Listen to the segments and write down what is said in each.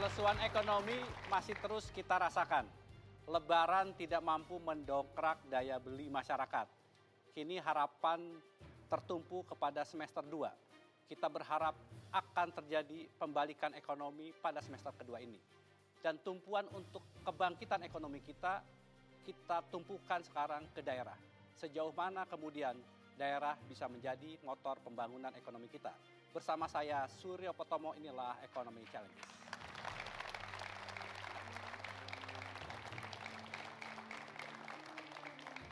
Kelesuan ekonomi masih terus kita rasakan. Lebaran tidak mampu mendongkrak daya beli masyarakat. Kini harapan tertumpu kepada semester 2. Kita berharap akan terjadi pembalikan ekonomi pada semester kedua ini. Dan tumpuan untuk kebangkitan ekonomi kita tumpukan sekarang ke daerah. Sejauh mana kemudian daerah bisa menjadi motor pembangunan ekonomi kita. Bersama saya Suryo Potomo, inilah Economy Challenges.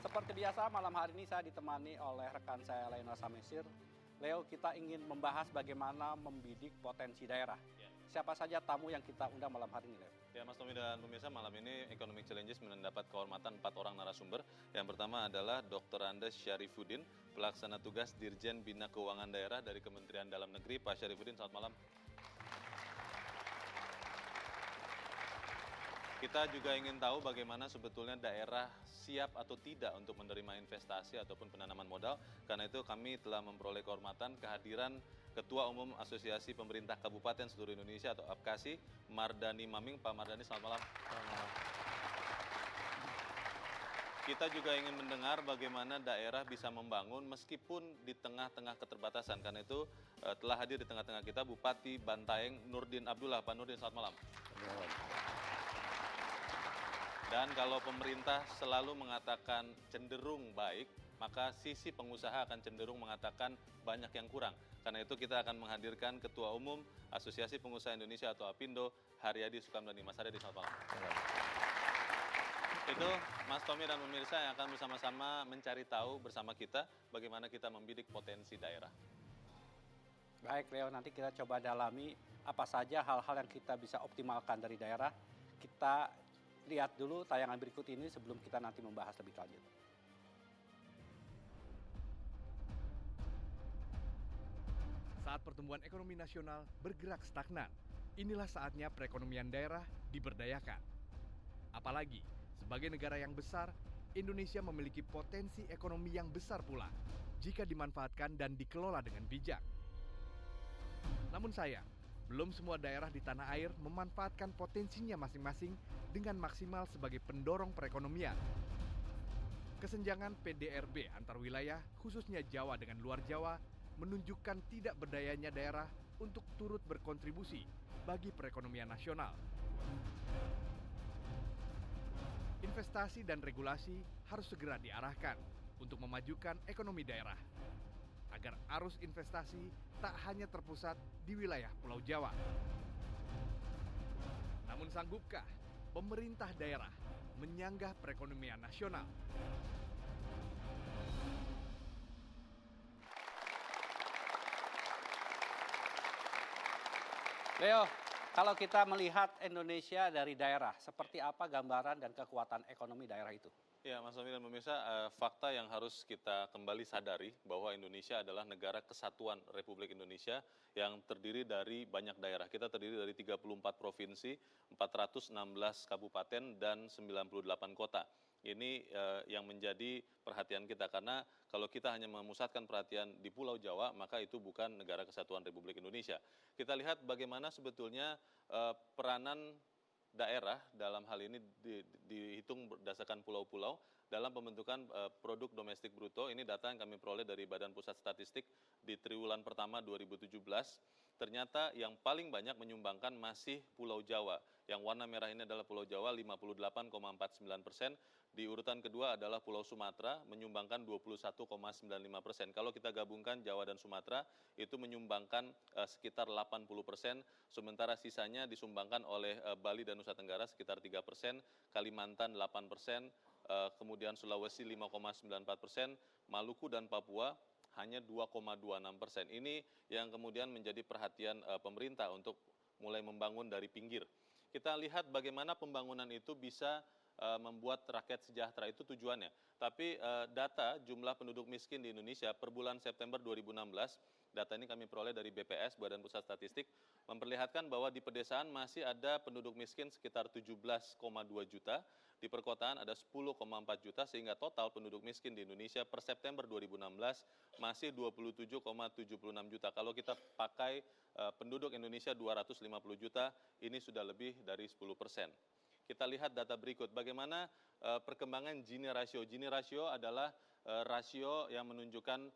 Seperti biasa, malam hari ini saya ditemani oleh rekan saya Leno Samesir. Leo, kita ingin membahas bagaimana membidik potensi daerah. Siapa saja tamu yang kita undang malam hari ini, Leo? Ya, Mas Tommy dan pemirsa, malam ini Economic Challenges mendapat kehormatan 4 orang narasumber. Yang pertama adalah Dr. Andes Syarifuddin, Pelaksana Tugas Dirjen Bina Keuangan Daerah dari Kementerian Dalam Negeri. Pak Syarifuddin, selamat malam. Kita juga ingin tahu bagaimana sebetulnya daerah siap atau tidak untuk menerima investasi ataupun penanaman modal. Karena itu kami telah memperoleh kehormatan kehadiran Ketua Umum Asosiasi Pemerintah Kabupaten Seluruh Indonesia atau APKASI, Mardani Maming. Pak Mardani, selamat malam. Selamat malam. Kita juga ingin mendengar bagaimana daerah bisa membangun meskipun di tengah-tengah keterbatasan. Karena itu telah hadir di tengah-tengah kita Bupati Bantaeng Nurdin Abdullah. Pak Nurdin, selamat malam. Dan kalau pemerintah selalu mengatakan cenderung baik, maka sisi pengusaha akan cenderung mengatakan banyak yang kurang. Karena itu kita akan menghadirkan Ketua Umum Asosiasi Pengusaha Indonesia atau APindo, Haryadi Sukamdhani. Mas Haryadi, selamat malam. Itu Mas Tommy dan pemirsa yang akan bersama-sama mencari tahu bersama kita bagaimana kita membidik potensi daerah. Baik, Leo, nanti kita coba dalami apa saja hal-hal yang kita bisa optimalkan dari daerah. Kita lihat dulu tayangan berikut ini sebelum kita nanti membahas lebih lanjut. Saat pertumbuhan ekonomi nasional bergerak stagnan, inilah saatnya perekonomian daerah diberdayakan. Apalagi, sebagai negara yang besar, Indonesia memiliki potensi ekonomi yang besar pula jika dimanfaatkan dan dikelola dengan bijak. Namun sayang, belum semua daerah di tanah air memanfaatkan potensinya masing-masing dengan maksimal sebagai pendorong perekonomian. Kesenjangan PDRB antar wilayah, khususnya Jawa dengan luar Jawa, menunjukkan tidak berdayanya daerah untuk turut berkontribusi bagi perekonomian nasional. Investasi dan regulasi harus segera diarahkan untuk memajukan ekonomi daerah, agar arus investasi tak hanya terpusat di wilayah Pulau Jawa. Namun sanggupkah pemerintah daerah menyanggah perekonomian nasional? Leo, kalau kita melihat Indonesia dari daerah, seperti apa gambaran dan kekuatan ekonomi daerah itu? Ya, Mas Tommy dan pemirsa, fakta yang harus kita kembali sadari bahwa Indonesia adalah negara kesatuan Republik Indonesia yang terdiri dari banyak daerah. Kita terdiri dari 34 provinsi, 416 kabupaten, dan 98 kota. Ini yang menjadi perhatian kita, karena kalau kita hanya memusatkan perhatian di Pulau Jawa, maka itu bukan negara kesatuan Republik Indonesia. Kita lihat bagaimana sebetulnya peranan daerah dalam hal ini dihitung berdasarkan pulau-pulau dalam pembentukan produk domestik bruto. Ini data yang kami peroleh dari Badan Pusat Statistik di triwulan pertama 2017. Ternyata yang paling banyak menyumbangkan masih Pulau Jawa. Yang warna merah ini adalah Pulau Jawa 58,49%. Di urutan kedua adalah Pulau Sumatera menyumbangkan 21,95%. Kalau kita gabungkan Jawa dan Sumatera itu menyumbangkan sekitar 80%. Sementara sisanya disumbangkan oleh Bali dan Nusa Tenggara sekitar 3%, Kalimantan 8%, kemudian Sulawesi 5,94%, Maluku dan Papua hanya 2,26%. Ini yang kemudian menjadi perhatian pemerintah untuk mulai membangun dari pinggir. Kita lihat bagaimana pembangunan itu bisa membuat rakyat sejahtera, itu tujuannya. Tapi data jumlah penduduk miskin di Indonesia per bulan September 2016, data ini kami peroleh dari BPS, Badan Pusat Statistik, memperlihatkan bahwa di pedesaan masih ada penduduk miskin sekitar 17,2 juta, di perkotaan ada 10,4 juta, sehingga total penduduk miskin di Indonesia per September 2016 masih 27,76 juta. Kalau kita pakai penduduk Indonesia 250 juta, ini sudah lebih dari 10%. Kita lihat data berikut, bagaimana perkembangan Gini rasio. Gini rasio adalah rasio yang menunjukkan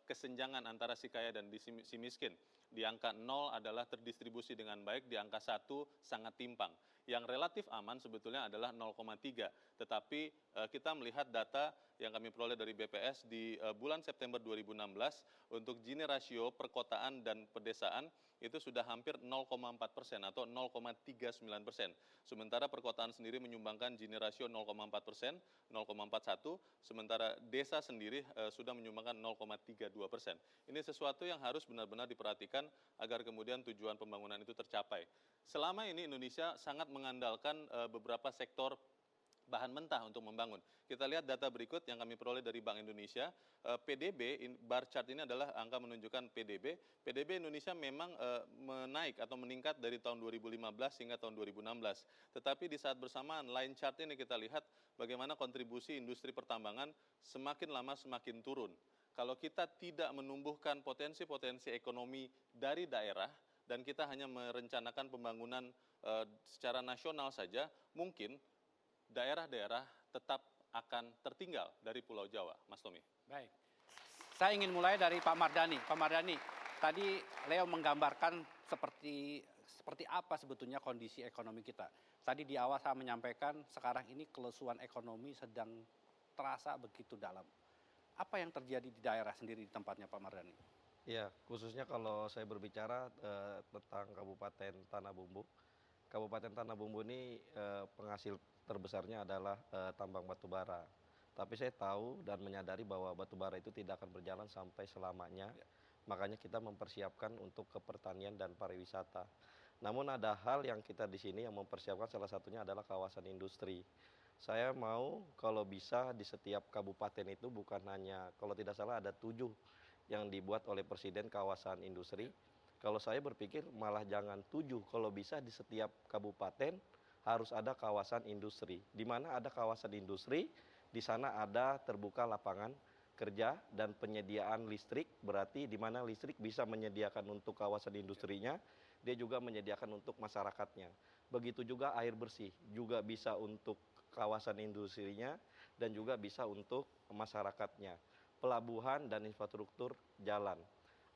kesenjangan antara si kaya dan si miskin. Di angka 0 adalah terdistribusi dengan baik, di angka 1 sangat timpang. Yang relatif aman sebetulnya adalah 0,3. Tetapi kita melihat data yang kami peroleh dari BPS di bulan September 2016 untuk Gini rasio perkotaan dan pedesaan itu sudah hampir 0,4% atau 0,39%. Sementara perkotaan sendiri menyumbangkan Gini rasio 0,4%, 0,41, sementara desa sendiri sudah menyumbangkan 0,32%. Ini sesuatu yang harus benar-benar diperhatikan agar kemudian tujuan pembangunan itu tercapai. Selama ini Indonesia sangat mengandalkan beberapa sektor bahan mentah untuk membangun. Kita lihat data berikut yang kami peroleh dari Bank Indonesia. PDB, bar chart ini adalah angka menunjukkan PDB. PDB Indonesia memang menaik atau meningkat dari tahun 2015 hingga tahun 2016. Tetapi di saat bersamaan, line chart ini kita lihat bagaimana kontribusi industri pertambangan semakin lama semakin turun. Kalau kita tidak menumbuhkan potensi-potensi ekonomi dari daerah, dan kita hanya merencanakan pembangunan secara nasional saja, mungkin daerah-daerah tetap akan tertinggal dari Pulau Jawa, Mas Tommy. Baik, saya ingin mulai dari Pak Mardhani. Pak Mardhani, tadi Leo menggambarkan seperti apa sebetulnya kondisi ekonomi kita. Tadi di awal saya menyampaikan sekarang ini kelesuan ekonomi sedang terasa begitu dalam. Apa yang terjadi di daerah sendiri di tempatnya Pak Mardhani? Ya, khususnya kalau saya berbicara tentang Kabupaten Tanah Bumbu. Kabupaten Tanah Bumbu ini penghasil terbesarnya adalah tambang batubara. Tapi saya tahu dan menyadari bahwa batubara itu tidak akan berjalan sampai selamanya. Makanya kita mempersiapkan untuk kepertanian dan pariwisata. Namun ada hal yang kita di sini yang mempersiapkan, salah satunya adalah kawasan industri. Saya mau kalau bisa di setiap kabupaten itu bukan hanya, kalau tidak salah ada 7 yang dibuat oleh Presiden kawasan industri. Kalau saya berpikir malah jangan 7, kalau bisa di setiap kabupaten harus ada kawasan industri. Di mana ada kawasan industri, di sana ada terbuka lapangan kerja dan penyediaan listrik, berarti di mana listrik bisa menyediakan untuk kawasan industrinya, dia juga menyediakan untuk masyarakatnya. Begitu juga air bersih, juga bisa untuk kawasan industrinya dan juga bisa untuk masyarakatnya. Pelabuhan dan infrastruktur jalan.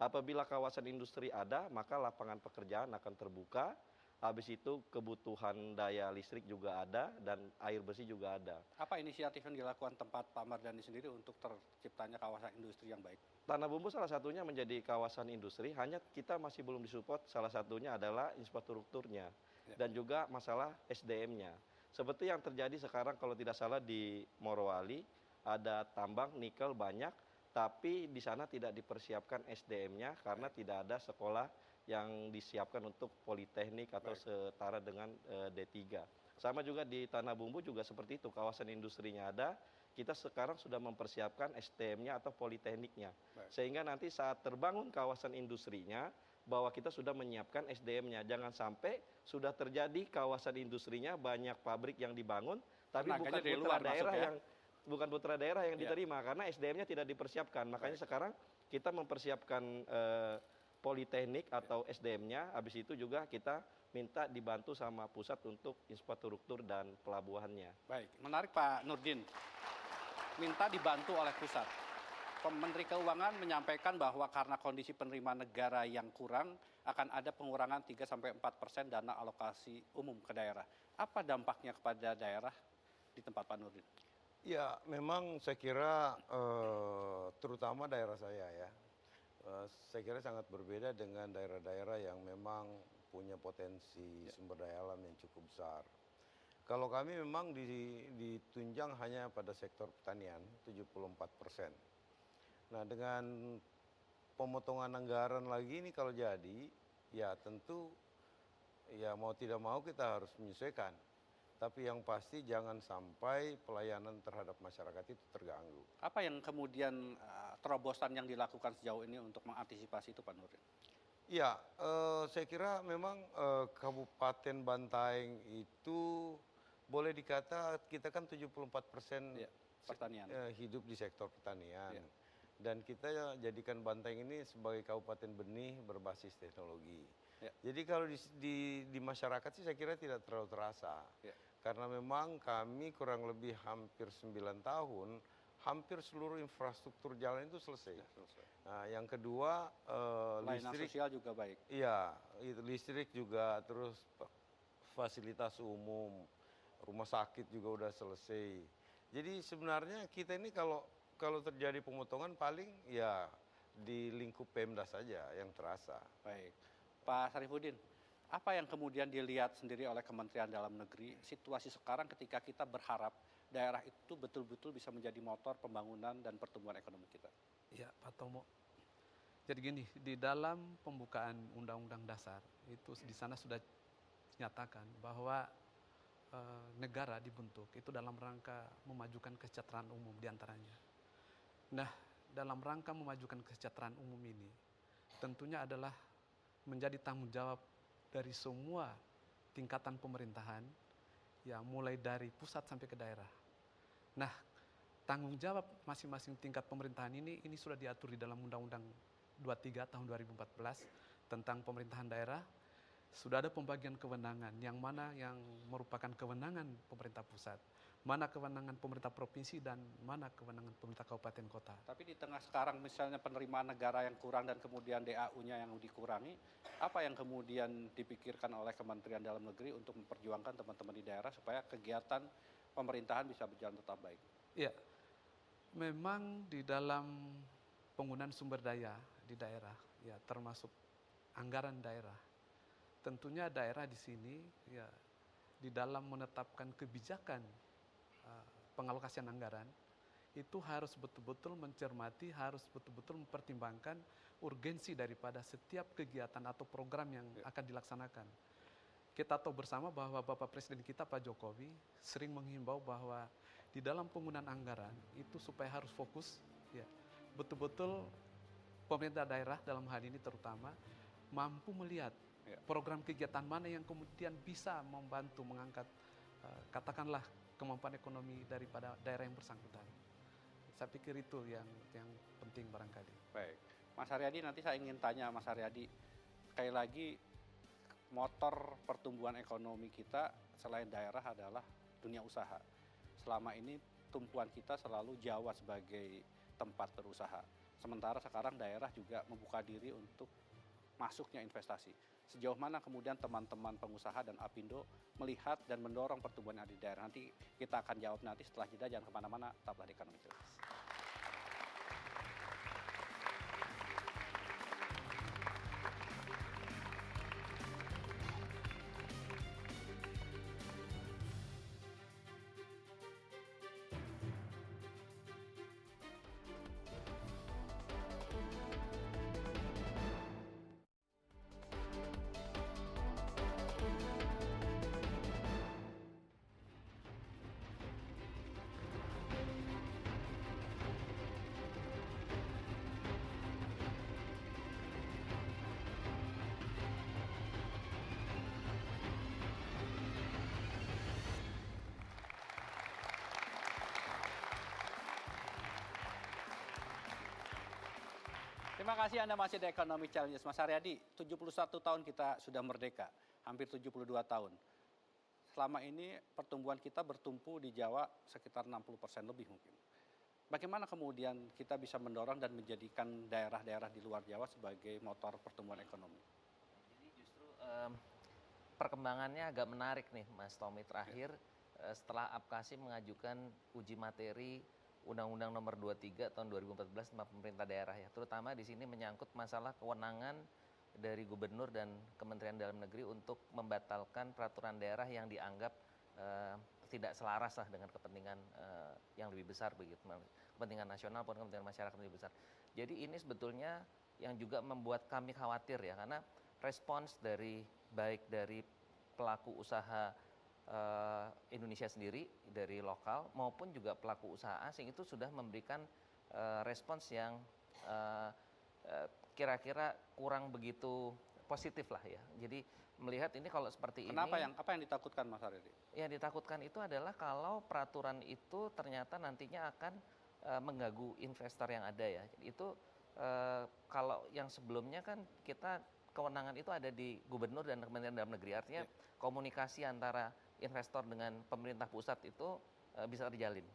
Apabila kawasan industri ada, maka lapangan pekerjaan akan terbuka. Habis itu kebutuhan daya listrik juga ada dan air bersih juga ada. Apa inisiatif yang dilakukan tempat Pak Mardhani sendiri untuk terciptanya kawasan industri yang baik? Tanah Bumbu salah satunya menjadi kawasan industri, hanya kita masih belum disupport, salah satunya adalah infrastrukturnya dan juga masalah SDM-nya. Seperti yang terjadi sekarang kalau tidak salah di Morowali, ada tambang nikel banyak, tapi di sana tidak dipersiapkan SDM-nya karena tidak ada sekolah yang disiapkan untuk politeknik atau setara dengan D3. Sama juga di Tanah Bumbu juga seperti itu, kawasan industrinya ada, kita sekarang sudah mempersiapkan SDM-nya atau politekniknya. Sehingga nanti saat terbangun kawasan industrinya, bahwa kita sudah menyiapkan SDM-nya. Jangan sampai sudah terjadi kawasan industrinya, banyak pabrik yang dibangun, tapi bukan putra daerah yang diterima karena SDM-nya tidak dipersiapkan. Makanya sekarang kita mempersiapkan politeknik atau SDM-nya, habis itu juga kita minta dibantu sama pusat untuk infrastruktur dan pelabuhannya. Baik, menarik Pak Nurdin. Minta dibantu oleh pusat. Menteri Keuangan menyampaikan bahwa karena kondisi penerimaan negara yang kurang, akan ada pengurangan 3-4% dana alokasi umum ke daerah. Apa dampaknya kepada daerah di tempat Pak Nurdin? Ya, memang saya kira terutama daerah saya ya, saya kira sangat berbeda dengan daerah-daerah yang memang punya potensi sumber daya alam yang cukup besar. Kalau kami memang ditunjang hanya pada sektor pertanian, 74%. Nah, dengan pemotongan anggaran lagi ini kalau jadi, ya tentu ya mau tidak mau kita harus menyesuaikan. Tapi yang pasti jangan sampai pelayanan terhadap masyarakat itu terganggu. Apa yang kemudian terobosan yang dilakukan sejauh ini untuk mengantisipasi itu Pak Nurdin? Ya, saya kira memang Kabupaten Bantaeng itu boleh dikata kita kan 74% Ya, pertanian. hidup di sektor pertanian. Ya. Dan kita jadikan Bantaeng ini sebagai kabupaten benih berbasis teknologi. Ya. Jadi kalau di masyarakat sih saya kira tidak terlalu terasa. Ya. Karena memang kami kurang lebih hampir 9 tahun, hampir seluruh infrastruktur jalan itu selesai. Nah, yang kedua Layanan listrik, sosial juga baik. iya, itu listrik juga, terus fasilitas umum, rumah sakit juga udah selesai. Jadi sebenarnya kita ini kalau terjadi pemotongan paling ya di lingkup Pemda saja yang terasa. Baik. Pak Sarifudin, apa yang kemudian dilihat sendiri oleh Kementerian Dalam Negeri situasi sekarang ketika kita berharap daerah itu betul-betul bisa menjadi motor pembangunan dan pertumbuhan ekonomi kita? Ya, Pak Tomo. Jadi gini, di dalam pembukaan Undang-Undang Dasar itu di sana sudah dinyatakan bahwa negara dibentuk itu dalam rangka memajukan kesejahteraan umum diantaranya. Nah, dalam rangka memajukan kesejahteraan umum ini tentunya adalah menjadi tanggung jawab dari semua tingkatan pemerintahan, ya mulai dari pusat sampai ke daerah. Nah, tanggung jawab masing-masing tingkat pemerintahan ini sudah diatur di dalam Undang-Undang 23 tahun 2014 tentang pemerintahan daerah. Sudah ada pembagian kewenangan, yang mana yang merupakan kewenangan pemerintah pusat, mana kewenangan pemerintah provinsi, dan mana kewenangan pemerintah kabupaten kota. Tapi di tengah sekarang misalnya penerimaan negara yang kurang dan kemudian DAU-nya yang dikurangi, apa yang kemudian dipikirkan oleh Kementerian Dalam Negeri untuk memperjuangkan teman-teman di daerah supaya kegiatan pemerintahan bisa berjalan tetap baik? Ya, memang di dalam penggunaan sumber daya di daerah, ya termasuk anggaran daerah, tentunya daerah di sini ya di dalam menetapkan kebijakan pengalokasian anggaran itu harus betul-betul mencermati, harus betul-betul mempertimbangkan urgensi daripada setiap kegiatan atau program yang akan dilaksanakan. Kita tahu bersama bahwa Bapak Presiden kita Pak Jokowi sering menghimbau bahwa di dalam penggunaan anggaran itu supaya harus fokus, ya betul-betul pemerintah daerah dalam hal ini terutama mampu melihat program kegiatan mana yang kemudian bisa membantu mengangkat katakanlah kemampuan ekonomi daripada daerah yang bersangkutan. Saya pikir itu yang penting barangkali. Baik, Mas Haryadi, nanti saya ingin tanya Mas Haryadi, sekali lagi motor pertumbuhan ekonomi kita selain daerah adalah dunia usaha. Selama ini tumpuan kita selalu Jawa sebagai tempat berusaha. Sementara sekarang daerah juga membuka diri untuk masuknya investasi. Sejauh mana kemudian teman-teman pengusaha dan Apindo melihat dan mendorong pertumbuhan yang ada di daerah? Nanti kita akan jawab nanti setelah jeda, jangan kemana-mana, tetaplah di Ekonomi Cerdas. Terima kasih Anda masih di Ekonomi Challenges. Mas Haryadi, 71 tahun kita sudah merdeka, hampir 72 tahun. Selama ini pertumbuhan kita bertumpu di Jawa sekitar 60% lebih mungkin. Bagaimana kemudian kita bisa mendorong dan menjadikan daerah-daerah di luar Jawa sebagai motor pertumbuhan ekonomi? Jadi justru perkembangannya agak menarik nih Mas Tommy. Terakhir setelah APKASI mengajukan uji materi Undang-Undang Nomor 23 tahun 2014 tentang pemerintah daerah ya, terutama di sini menyangkut masalah kewenangan dari gubernur dan Kementerian Dalam Negeri untuk membatalkan peraturan daerah yang dianggap tidak selaras lah dengan kepentingan yang lebih besar begitu, kepentingan nasional maupun kepentingan masyarakat yang lebih besar. Jadi ini sebetulnya yang juga membuat kami khawatir ya, karena respons dari baik dari pelaku usaha Indonesia sendiri dari lokal maupun juga pelaku usaha asing itu sudah memberikan respons yang kira-kira kurang begitu positif lah ya. Jadi melihat ini kalau seperti Kenapa ini. apa yang ditakutkan Mas Haryadi? Yang ditakutkan itu adalah kalau peraturan itu ternyata nantinya akan mengganggu investor yang ada ya. Itu kalau yang sebelumnya kan kita kewenangan itu ada di gubernur dan Kementerian Dalam Negeri. Artinya komunikasi antara investor dengan pemerintah pusat itu bisa terjalin.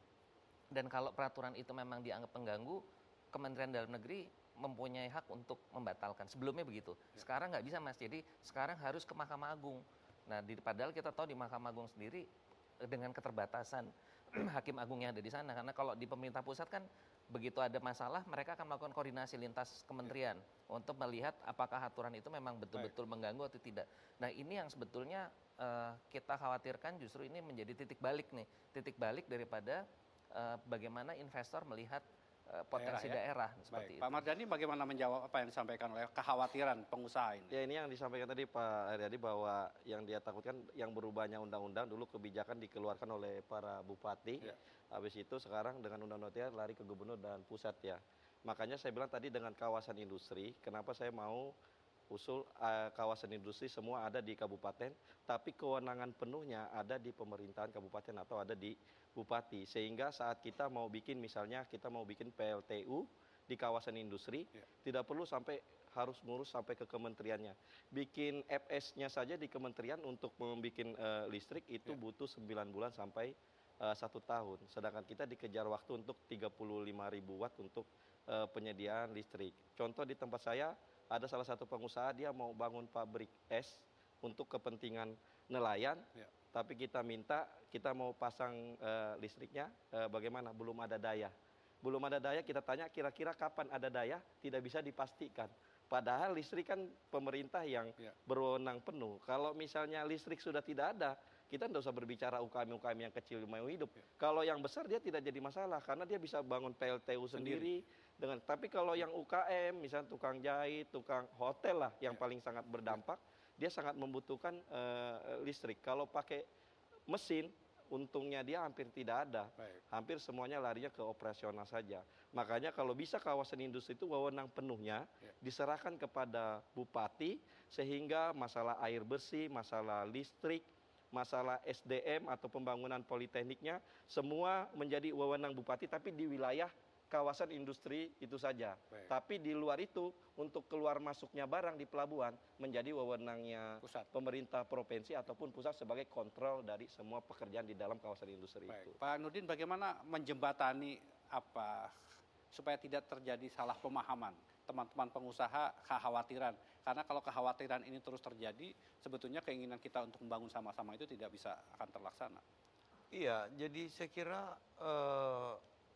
Dan kalau peraturan itu memang dianggap mengganggu, Kementerian Dalam Negeri mempunyai hak untuk membatalkan. Sebelumnya begitu. Sekarang nggak bisa Mas. Jadi sekarang harus ke Mahkamah Agung. Nah, padahal kita tahu di Mahkamah Agung sendiri dengan keterbatasan hakim agung yang ada di sana. Karena kalau di pemerintah pusat kan begitu ada masalah, mereka akan melakukan koordinasi lintas kementerian untuk melihat apakah aturan itu memang betul-betul mengganggu atau tidak. Nah, ini yang sebetulnya kita khawatirkan justru ini menjadi titik balik nih. Titik balik daripada bagaimana investor melihat potensi daerah seperti itu. Pak Mardhani bagaimana menjawab apa yang disampaikan oleh kekhawatiran pengusaha ini? Ya, ini yang disampaikan tadi Pak Haryadi bahwa yang dia takutkan yang berubahnya undang-undang, dulu kebijakan dikeluarkan oleh para bupati. Habis itu sekarang dengan undang-undang lari ke gubernur dan pusat ya. Makanya saya bilang tadi dengan kawasan industri, kenapa saya mau usul kawasan industri semua ada di kabupaten, tapi kewenangan penuhnya ada di pemerintahan kabupaten atau ada di bupati. Sehingga saat kita mau bikin, misalnya kita mau bikin PLTU di kawasan industri, tidak perlu sampai harus ngurus sampai ke kementeriannya. Bikin FS-nya saja di kementerian untuk membuat listrik itu butuh 9 bulan sampai 1 tahun. Sedangkan kita dikejar waktu untuk 35.000 watt untuk penyediaan listrik. Contoh di tempat saya, ada salah satu pengusaha dia mau bangun pabrik es untuk kepentingan nelayan, tapi kita minta, kita mau pasang listriknya, bagaimana? Belum ada daya. Belum ada daya, kita tanya kira-kira kapan ada daya, tidak bisa dipastikan. Padahal listrik kan pemerintah yang berwenang penuh. Kalau misalnya listrik sudah tidak ada, kita tidak usah berbicara UKM-UKM yang kecil mau hidup. Kalau yang besar dia tidak jadi masalah, karena dia bisa bangun PLTU sendiri. Tapi kalau yang UKM, misalnya tukang jahit, tukang hotel lah, yang paling sangat berdampak, dia sangat membutuhkan listrik. Kalau pakai mesin, untungnya dia hampir tidak ada. Hampir semuanya larinya ke operasional saja. Makanya kalau bisa kawasan industri itu wewenang penuhnya diserahkan kepada bupati, sehingga masalah air bersih, masalah listrik, masalah SDM atau pembangunan politekniknya, semua menjadi wewenang bupati, tapi di wilayah kawasan industri itu saja. Tapi di luar itu, untuk keluar masuknya barang di pelabuhan menjadi wewenangnya pemerintah provinsi ataupun pusat sebagai kontrol dari semua pekerjaan di dalam kawasan industri itu. Pak Nurdin, bagaimana menjembatani supaya tidak terjadi salah pemahaman teman-teman pengusaha, kekhawatiran? Karena kalau kekhawatiran ini terus terjadi, sebetulnya keinginan kita untuk membangun sama-sama itu tidak bisa akan terlaksana. Iya, jadi saya kira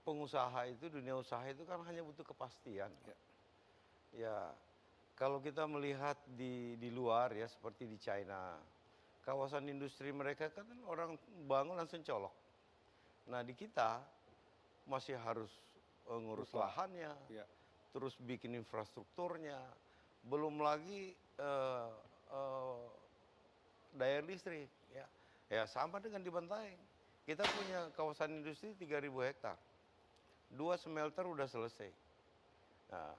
pengusaha itu, dunia usaha itu kan hanya butuh kepastian. Ya, kalau kita melihat di luar ya, seperti di China, kawasan industri mereka kan orang bangun langsung colok. Nah, di kita masih harus ngurus lahannya, terus bikin infrastrukturnya, belum lagi daya listrik. Ya sama dengan di Bantaeng. Kita punya kawasan industri 3.000 hektar. 2 smelter udah selesai. Nah,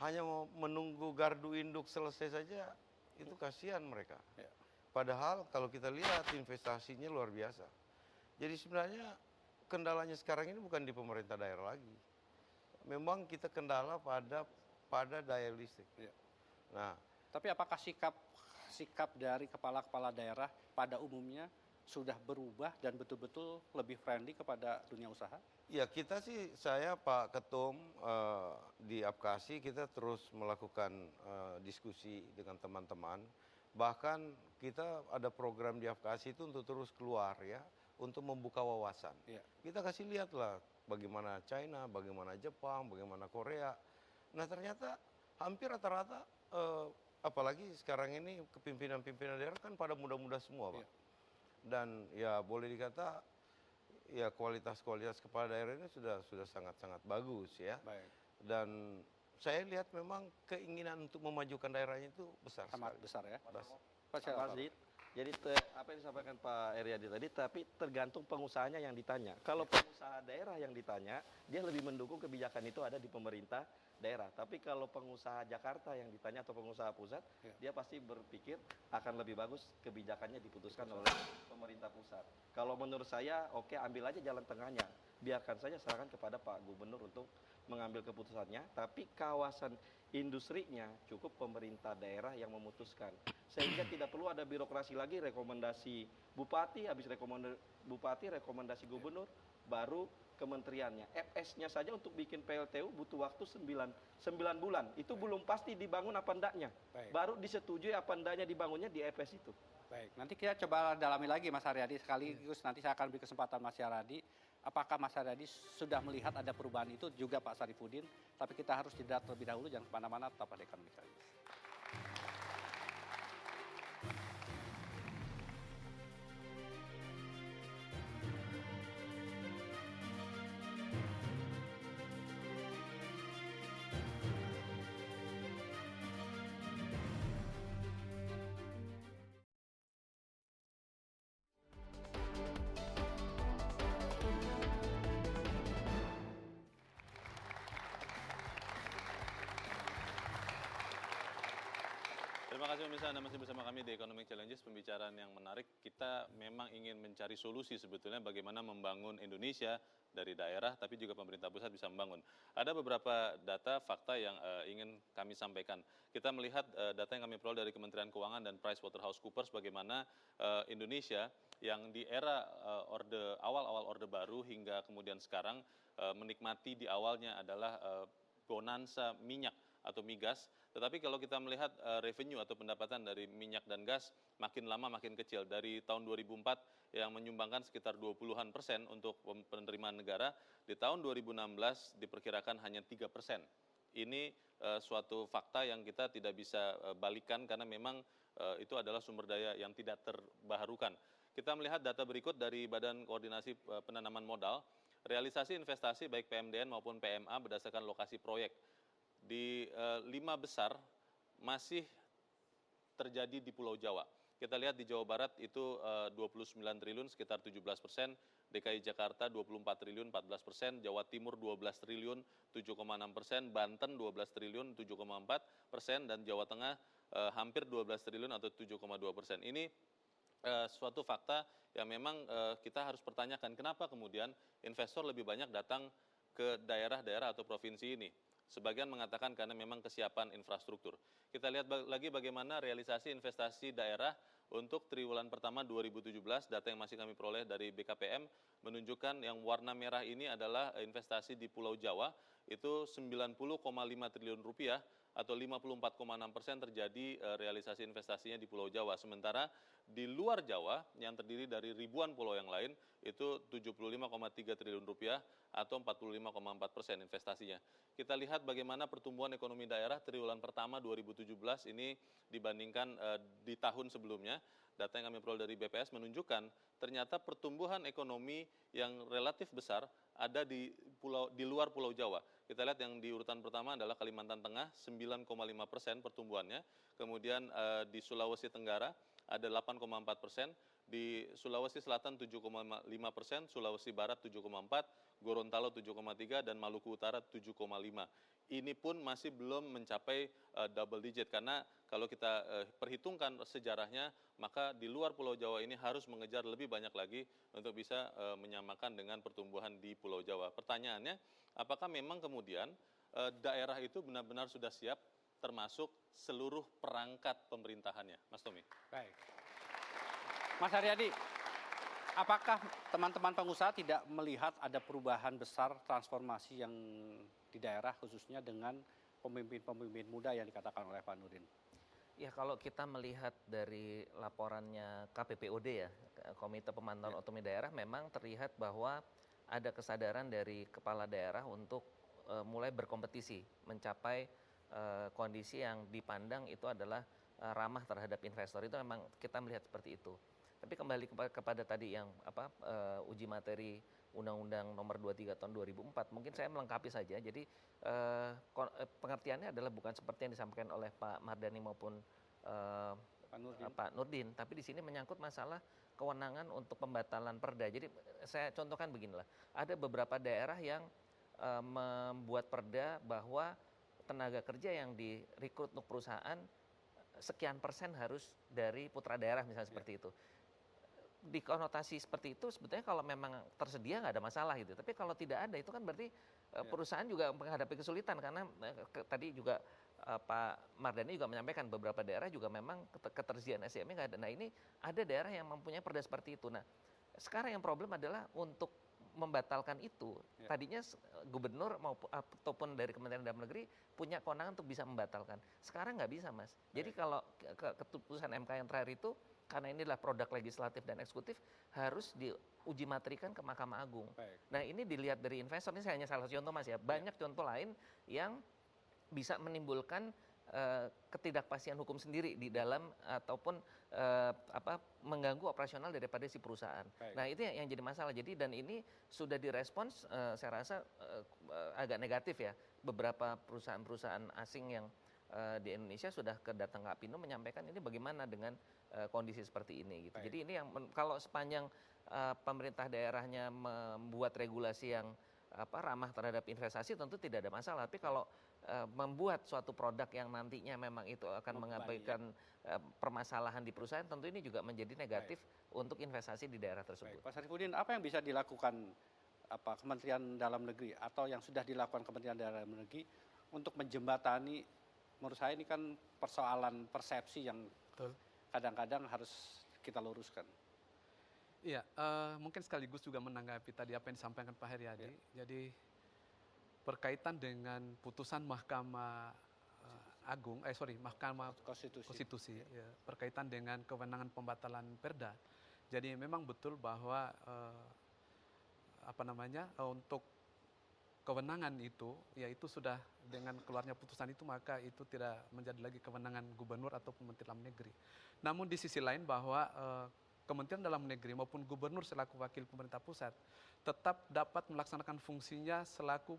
hanya mau menunggu gardu induk selesai saja, itu kasihan mereka. Padahal kalau kita lihat investasinya luar biasa. Jadi sebenarnya kendalanya sekarang ini bukan di pemerintah daerah lagi. Memang kita kendala pada daya listrik. Nah, tapi apakah sikap dari kepala-kepala daerah pada umumnya sudah berubah dan betul-betul lebih friendly kepada dunia usaha? Ya, kita sih, saya Pak Ketum di Apkasi, kita terus melakukan diskusi dengan teman-teman. Bahkan kita ada program di Apkasi itu untuk terus keluar ya, untuk membuka wawasan. Kita kasih lihatlah bagaimana China, bagaimana Jepang, bagaimana Korea. Nah, ternyata hampir rata-rata, apalagi sekarang ini pimpinan-pimpinan daerah kan pada muda-muda semua, Pak. Dan ya boleh dikata ya kualitas kepala daerah ini sudah sangat-sangat bagus ya. Dan saya lihat memang keinginan untuk memajukan daerahnya itu besar. Sangat besar ya. Pak Zid, Jadi apa yang disampaikan Pak Eryadi tadi, tapi tergantung pengusahanya yang ditanya. Kalau pengusaha daerah yang ditanya, dia lebih mendukung kebijakan itu ada di pemerintah daerah. Tapi kalau pengusaha Jakarta yang ditanya atau pengusaha pusat, dia pasti berpikir akan lebih bagus kebijakannya diputuskan oleh pemerintah pusat. Kalau menurut saya, oke, ambil aja jalan tengahnya. Biarkan saja serahkan kepada Pak Gubernur untuk mengambil keputusannya, tapi kawasan industrinya cukup pemerintah daerah yang memutuskan. Sehingga tidak perlu ada birokrasi lagi, rekomendasi bupati, habis rekomendasi gubernur, baru kementeriannya. FS-nya saja untuk bikin PLTU butuh waktu 9 bulan. Itu belum pasti dibangun apa endaknya. Baru disetujui apa endaknya dibangunnya di FS itu. Baik, nanti kita coba dalami lagi Mas Haryadi, sekaligus nanti saya akan beri kesempatan Mas Haryadi. Apakah Mas Haryadi sudah melihat ada perubahan itu, juga Pak Sarifudin, tapi kita harus jeda terlebih dahulu, jangan kemana-mana, tetap pada Ekonomi Sekaligus. Terima kasih pemirsa, Anda masih bersama kami di Economic Challenges, pembicaraan yang menarik. Kita memang ingin mencari solusi sebetulnya bagaimana membangun Indonesia dari daerah, tapi juga pemerintah pusat bisa membangun. Ada beberapa data, fakta yang ingin kami sampaikan. Kita melihat data yang kami peroleh dari Kementerian Keuangan dan PricewaterhouseCoopers, bagaimana Indonesia yang di era awal-awal Orde Baru hingga kemudian sekarang menikmati di awalnya adalah bonansa minyak atau migas, tetapi kalau kita melihat revenue atau pendapatan dari minyak dan gas makin lama makin kecil. Dari tahun 2004 yang menyumbangkan sekitar 20-an% untuk penerimaan negara, di tahun 2016 diperkirakan hanya 3%. Ini suatu fakta yang kita tidak bisa balikan karena memang itu adalah sumber daya yang tidak terbaharukan. Kita melihat data berikut dari Badan Koordinasi Penanaman Modal, realisasi investasi baik PMDN maupun PMA berdasarkan lokasi proyek. Di 5 besar masih terjadi di Pulau Jawa. Kita lihat di Jawa Barat itu 29 triliun sekitar 17%, DKI Jakarta 24 triliun 14%, Jawa Timur 12 triliun 7,6%, Banten 12 triliun 7,4%, dan Jawa Tengah hampir 12 triliun atau 7,2%. Ini suatu fakta yang memang kita harus pertanyakan, kenapa kemudian investor lebih banyak datang ke daerah-daerah atau provinsi ini. Sebagian mengatakan karena memang kesiapan infrastruktur. Kita lihat lagi bagaimana realisasi investasi daerah untuk triwulan pertama 2017, data yang masih kami peroleh dari BKPM menunjukkan yang warna merah ini adalah investasi di Pulau Jawa, itu 90,5 triliun rupiah atau 54,6% terjadi realisasi investasinya di Pulau Jawa. Sementara di luar Jawa yang terdiri dari ribuan pulau yang lain itu 75,3 triliun rupiah atau 45,4% investasinya. Kita lihat bagaimana pertumbuhan ekonomi daerah triwulan pertama 2017 ini dibandingkan di tahun sebelumnya. Data yang kami peroleh dari BPS menunjukkan ternyata pertumbuhan ekonomi yang relatif besar ada di luar Pulau Jawa. Kita lihat yang di urutan pertama adalah Kalimantan Tengah, 9,5% pertumbuhannya. Kemudian di Sulawesi Tenggara ada 8,4%, di Sulawesi Selatan 7,5%, Sulawesi Barat 7,4%, Gorontalo 7,3%, dan Maluku Utara 7,5%. Ini pun masih belum mencapai double digit, karena kalau kita perhitungkan sejarahnya, maka di luar Pulau Jawa ini harus mengejar lebih banyak lagi untuk bisa menyamakan dengan pertumbuhan di Pulau Jawa. Pertanyaannya, apakah memang kemudian daerah itu benar-benar sudah siap, termasuk seluruh perangkat pemerintahannya? Mas Tommy. Baik. Mas Haryadi, apakah teman-teman pengusaha tidak melihat ada perubahan besar transformasi yang di daerah khususnya dengan pemimpin-pemimpin muda yang dikatakan oleh Pak Nurdin? Ya, kalau kita melihat dari laporannya KPPOD ya, Komite Pemantauan Otonomi Daerah, memang terlihat bahwa ada kesadaran dari kepala daerah untuk mulai berkompetisi, mencapai kondisi yang dipandang itu adalah ramah terhadap investor. Itu memang kita melihat seperti itu. Tapi kembali kepada tadi yang uji materi Undang-Undang Nomor 23 Tahun 2004, mungkin saya melengkapi saja. Jadi pengertiannya adalah bukan seperti yang disampaikan oleh Pak Mardhani maupun Pak Nurdin, tapi di sini menyangkut masalah kewenangan untuk pembatalan perda. Jadi saya contohkan beginilah, ada beberapa daerah yang membuat perda bahwa tenaga kerja yang direkrut untuk perusahaan sekian persen harus dari putra daerah misalnya seperti itu. Di konotasi seperti itu sebetulnya kalau memang tersedia nggak ada masalah gitu. Tapi kalau tidak ada itu kan berarti perusahaan juga menghadapi kesulitan karena tadi juga Pak Mardhani juga menyampaikan beberapa daerah juga memang ketersediaan SDM-nya nggak ada. Nah ini ada daerah yang mempunyai perda seperti itu. Nah sekarang yang problem adalah untuk membatalkan itu. Tadinya gubernur ataupun dari Kementerian Dalam Negeri punya kewenangan untuk bisa membatalkan. Sekarang nggak bisa, Mas. Jadi kalau keputusan MK yang terakhir itu karena ini adalah produk legislatif dan eksekutif harus diuji materikan ke Mahkamah Agung. Nah ini dilihat dari investor, ini saya hanya salah satu contoh Mas ya. Banyak contoh lain yang bisa menimbulkan ketidakpastian hukum sendiri di dalam ataupun mengganggu operasional daripada si perusahaan. Nah itu yang jadi masalah. Jadi dan ini sudah direspons saya rasa agak negatif ya. Beberapa perusahaan-perusahaan asing yang di Indonesia sudah datang ke Apindo menyampaikan ini bagaimana dengan kondisi seperti ini gitu. Jadi ini yang kalau sepanjang pemerintah daerahnya membuat regulasi yang ramah terhadap investasi tentu tidak ada masalah. Tapi kalau membuat suatu produk yang nantinya memang itu akan mengabaikan permasalahan di perusahaan, tentu ini juga menjadi negatif untuk investasi di daerah tersebut. Pak Sarifudin, apa yang bisa dilakukan Kementerian Dalam Negeri atau yang sudah dilakukan Kementerian Dalam Negeri untuk menjembatani, menurut saya ini kan persoalan persepsi yang kadang-kadang harus kita luruskan. Iya, mungkin sekaligus juga menanggapi tadi apa yang disampaikan Pak Heriadi. Jadi berkaitan dengan putusan Mahkamah Mahkamah Konstitusi ya, berkaitan dengan kewenangan pembatalan perda. Jadi memang betul bahwa untuk kewenangan itu, yaitu sudah dengan keluarnya putusan itu maka itu tidak menjadi lagi kewenangan gubernur atau Kementerian Dalam Negeri. Namun di sisi lain bahwa Kementerian Dalam Negeri maupun gubernur selaku wakil pemerintah pusat tetap dapat melaksanakan fungsinya selaku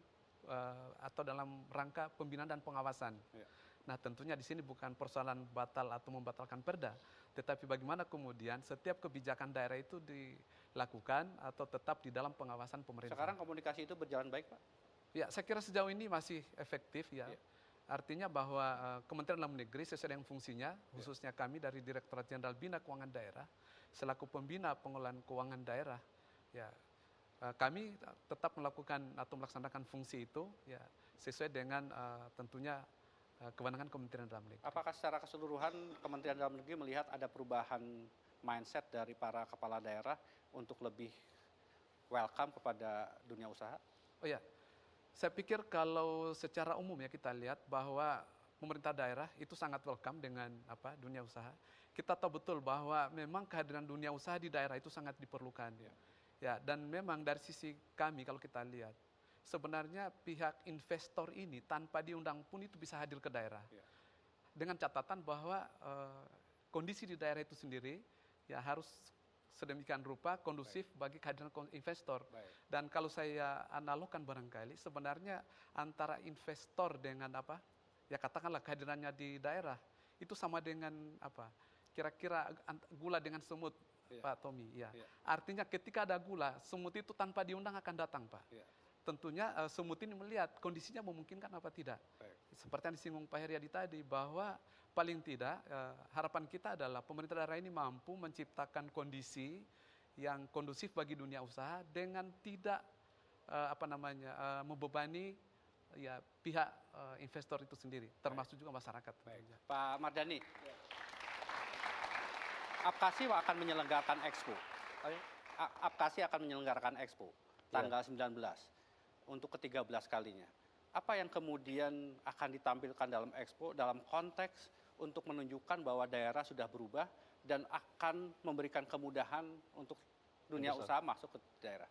atau dalam rangka pembinaan dan pengawasan. Nah tentunya di sini bukan persoalan batal atau membatalkan perda, tetapi bagaimana kemudian setiap kebijakan daerah itu dilakukan atau tetap di dalam pengawasan pemerintah. Sekarang komunikasi itu berjalan baik, Pak? Ya, saya kira sejauh ini masih efektif ya. Artinya bahwa Kementerian Dalam Negeri sesuai dengan fungsinya, khususnya kami dari Direktorat Jenderal Bina Keuangan Daerah, selaku pembina pengelolaan keuangan daerah, ya kami tetap melakukan atau melaksanakan fungsi itu ya sesuai dengan tentunya kewenangan Kementerian Dalam Negeri. Apakah secara keseluruhan Kementerian Dalam Negeri melihat ada perubahan mindset dari para kepala daerah untuk lebih welcome kepada dunia usaha? Oh ya, saya pikir kalau secara umum ya kita lihat bahwa pemerintah daerah itu sangat welcome dengan dunia usaha. Kita tahu betul bahwa memang kehadiran dunia usaha di daerah itu sangat diperlukan. Ya, dan memang dari sisi kami kalau kita lihat, sebenarnya pihak investor ini tanpa diundang pun itu bisa hadir ke daerah. Dengan catatan bahwa kondisi di daerah itu sendiri ya harus sedemikian rupa kondusif bagi kehadiran investor. Dan kalau saya analogkan barangkali sebenarnya antara investor dengan ya katakanlah kehadirannya di daerah itu sama dengan kira-kira gula dengan semut. Pak Tommy, ya. Artinya ketika ada gula, semut itu tanpa diundang akan datang, Pak. Tentunya semut ini melihat kondisinya memungkinkan apa tidak. Seperti yang disinggung Pak Heriadi tadi, bahwa paling tidak harapan kita adalah pemerintah daerah ini mampu menciptakan kondisi yang kondusif bagi dunia usaha dengan tidak membebani ya pihak investor itu sendiri, termasuk juga masyarakat. Pak Mardhani. Apkasi akan menyelenggarakan Expo. Apkasi akan menyelenggarakan Expo tanggal 19 untuk ke-13 kalinya. Apa yang kemudian akan ditampilkan dalam Expo dalam konteks untuk menunjukkan bahwa daerah sudah berubah dan akan memberikan kemudahan untuk dunia usaha masuk ke daerah?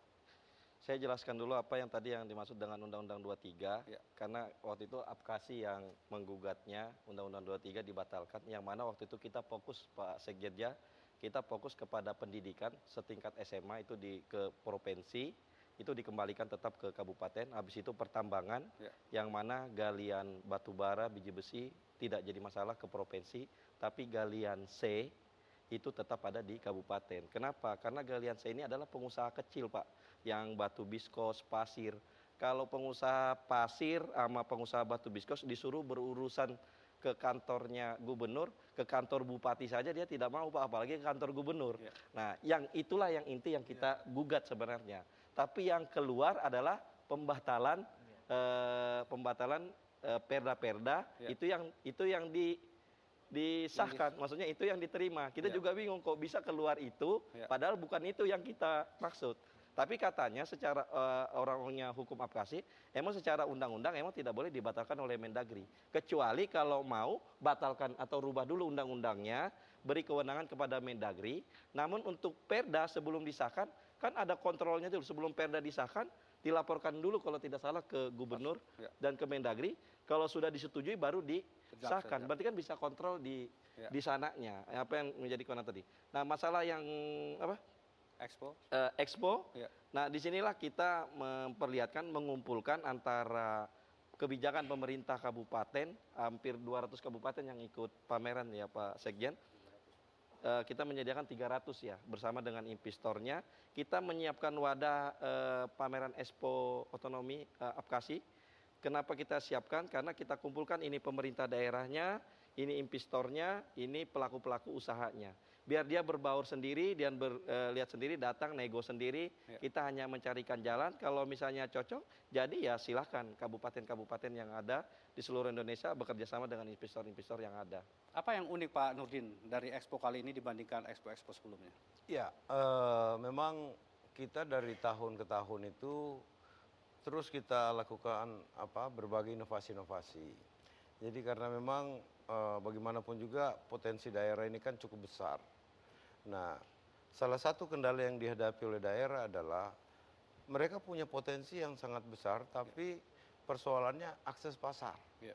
Saya jelaskan dulu apa yang tadi yang dimaksud dengan Undang-Undang 23, karena waktu itu Apkasi yang menggugatnya, Undang-Undang 23 dibatalkan, yang mana waktu itu kita fokus, Pak Sekjenja, kita fokus kepada pendidikan setingkat SMA itu ke provinsi, itu dikembalikan tetap ke kabupaten. Habis itu pertambangan, Ya. yang mana galian batu bara, biji besi tidak jadi masalah ke provinsi, tapi galian C itu tetap ada di kabupaten. Kenapa? Karena galian C ini adalah pengusaha kecil, Pak, yang batu biskos, pasir. Kalau pengusaha pasir sama pengusaha batu biskos disuruh berurusan ke kantornya gubernur, ke kantor bupati saja dia tidak mau, Pak, apalagi ke kantor gubernur. Ya. Nah, yang itulah yang inti yang kita gugat sebenarnya. Tapi yang keluar adalah pembatalan perda-perda, Ya. itu yang disahkan, maksudnya itu yang diterima. Kita Ya. juga bingung kok bisa keluar itu, Ya. padahal bukan itu yang kita maksud. Tapi katanya secara orang-orangnya hukum apkasi, emang secara undang-undang emang tidak boleh dibatalkan oleh Mendagri. Kecuali kalau mau batalkan atau rubah dulu undang-undangnya, beri kewenangan kepada Mendagri. Namun untuk perda sebelum disahkan, kan ada kontrolnya dulu. Sebelum perda disahkan, dilaporkan dulu kalau tidak salah ke gubernur Ya. dan ke Mendagri. Kalau sudah disetujui baru disahkan. Saja. Berarti kan bisa kontrol di Ya. di sananya. Apa yang menjadi kewenangan tadi. Nah, masalah yang apa? Expo. Expo. Ya. Nah, disinilah kita memperlihatkan, mengumpulkan antara kebijakan pemerintah kabupaten, hampir 200 kabupaten yang ikut pameran ya Pak Sekjen. Kita menyediakan 300 ya, bersama dengan investornya. Kita menyiapkan wadah pameran Expo Otonomi Apkasi. Kenapa kita siapkan? Karena kita kumpulkan ini pemerintah daerahnya, ini investornya, ini pelaku-pelaku usahanya. Biar dia berbaur sendiri, dia lihat sendiri, datang, nego sendiri. Ya. Kita hanya mencarikan jalan. Kalau misalnya cocok, jadi ya silahkan kabupaten-kabupaten yang ada di seluruh Indonesia bekerja sama dengan investor-investor yang ada. Apa yang unik Pak Nurdin dari Expo kali ini dibandingkan Expo-Expo sebelumnya? Ya, memang kita dari tahun ke tahun itu terus kita lakukan berbagai inovasi-inovasi. Jadi karena memang bagaimanapun juga potensi daerah ini kan cukup besar. Nah, salah satu kendala yang dihadapi oleh daerah adalah mereka punya potensi yang sangat besar, tapi persoalannya akses pasar. Ya.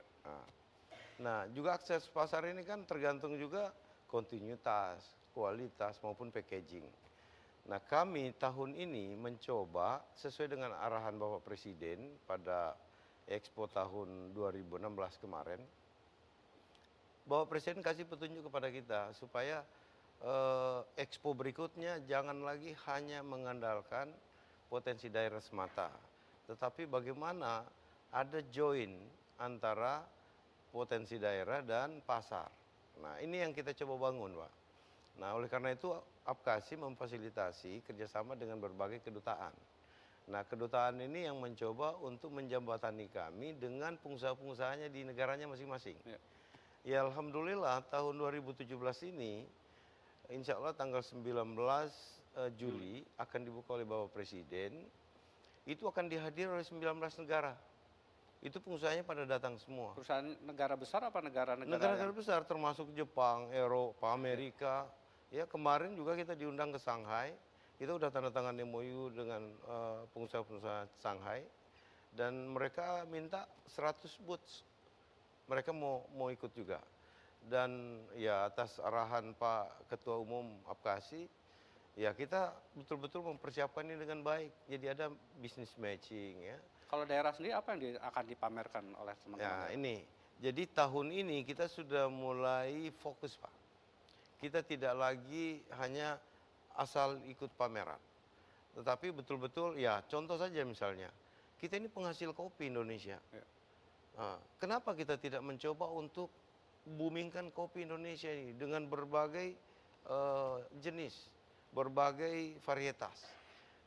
Nah, juga akses pasar ini kan tergantung juga kontinuitas, kualitas maupun packaging. Nah, kami tahun ini mencoba sesuai dengan arahan Bapak Presiden pada Expo tahun 2016 kemarin. Bapak Presiden kasih petunjuk kepada kita supaya Expo berikutnya jangan lagi hanya mengandalkan potensi daerah semata, tetapi bagaimana ada join antara potensi daerah dan pasar. Nah, ini yang kita coba bangun, Pak. Nah, oleh karena itu Apkasi memfasilitasi kerjasama dengan berbagai kedutaan. Nah, kedutaan ini yang mencoba untuk menjembatani kami dengan pengusaha-pengusahanya di negaranya masing-masing. Ya, alhamdulillah tahun 2017 ini, insya Allah tanggal 19 Juli akan dibuka oleh Bapak Presiden. Itu akan dihadiri oleh 19 negara. Itu pengusahanya pada datang semua. Perusahaan negara besar apa negara-negara? Negara-negara besar termasuk Jepang, Eropa, Amerika. Ya, kemarin juga kita diundang ke Shanghai. Kita udah tanda tangan MOU dengan pengusaha-pengusaha Shanghai. Dan mereka minta 100 booths. Mereka mau ikut juga. Dan ya atas arahan Pak Ketua Umum Apkasi, ya kita betul-betul mempersiapkan ini dengan baik. Jadi ada business matching ya. Kalau daerah sendiri apa yang akan dipamerkan oleh teman-teman? Ya ini, jadi tahun ini kita sudah mulai fokus Pak. Kita tidak lagi hanya asal ikut pameran. Tetapi betul-betul ya contoh saja misalnya, kita ini penghasil kopi Indonesia. Ya. Nah, kenapa kita tidak mencoba untuk boomingkan kopi Indonesia ini dengan berbagai jenis, berbagai varietas.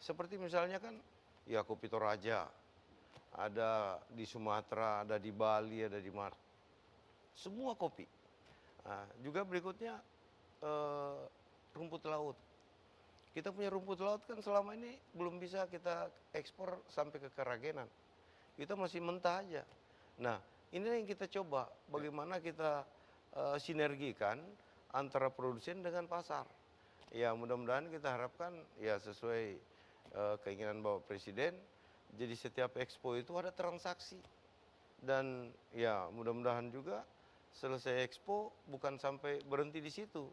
Seperti misalnya kan ya kopi Toraja, ada di Sumatera, ada di Bali, ada di Mar. Semua kopi. Nah, juga berikutnya rumput laut. Kita punya rumput laut kan selama ini belum bisa kita ekspor sampai ke Keragenan. Kita masih mentah aja. Nah, inilah yang kita coba, bagaimana kita sinergikan antara produsen dengan pasar. Ya, mudah-mudahan kita harapkan ya sesuai keinginan Bapak Presiden, jadi setiap expo itu ada transaksi. Dan ya mudah-mudahan juga selesai expo bukan sampai berhenti di situ,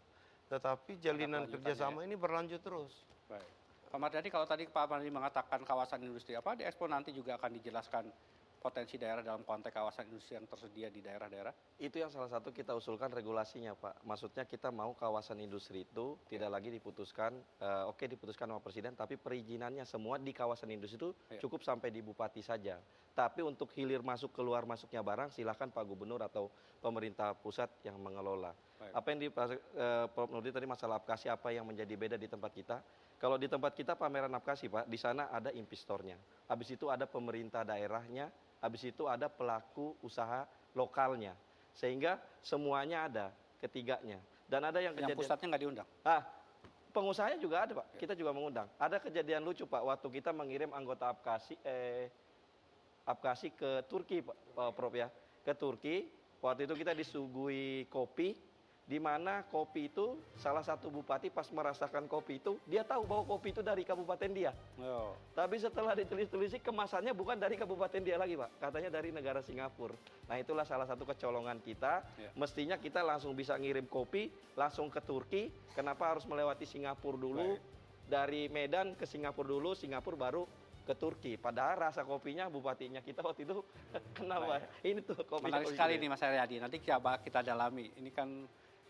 tetapi jalinan kerjasama ini berlanjut terus. Baik. Pak Mardhani, kalau tadi Pak Mardhani mengatakan kawasan industri, apa di Expo nanti juga akan dijelaskan potensi daerah dalam konteks kawasan industri yang tersedia di daerah-daerah? Itu yang salah satu kita usulkan regulasinya, Pak. Maksudnya kita mau kawasan industri itu tidak lagi diputuskan, oke diputuskan sama Presiden, tapi perizinannya semua di kawasan industri itu cukup sampai di Bupati saja. Tapi untuk hilir masuk keluar masuknya barang, silahkan Pak Gubernur atau pemerintah pusat yang mengelola. Apa yang Prof. Nurdi tadi masalah apkasi, apa yang menjadi beda di tempat kita? Kalau di tempat kita pameran apkasi, Pak, di sana ada investornya. Habis itu ada pemerintah daerahnya, habis itu ada pelaku usaha lokalnya. Sehingga semuanya ada, ketiganya. Dan ada yang kejadian... Yang pusatnya nggak diundang? Pengusahanya juga ada, Pak. Kita juga mengundang. Ada kejadian lucu, Pak, waktu kita mengirim anggota apkasi ke Turki, Pak, Prof, ya. Ke Turki, waktu itu kita disuguhi kopi, di mana kopi itu salah satu bupati pas merasakan kopi itu, dia tahu bahwa kopi itu dari kabupaten dia. Tapi setelah ditulis-tulisi kemasannya bukan dari kabupaten dia lagi, Pak. Katanya dari negara Singapura. Nah, itulah salah satu kecolongan kita. Mestinya kita langsung bisa ngirim kopi langsung ke Turki. Kenapa harus melewati Singapura dulu? Dari Medan ke Singapura dulu, Singapura baru ke Turki. Padahal rasa kopinya bupatinya kita waktu itu kenapa? Ini tuh kopi. Menarik sekali nih Mas Haryadi. Nanti kita dalami. Ini kan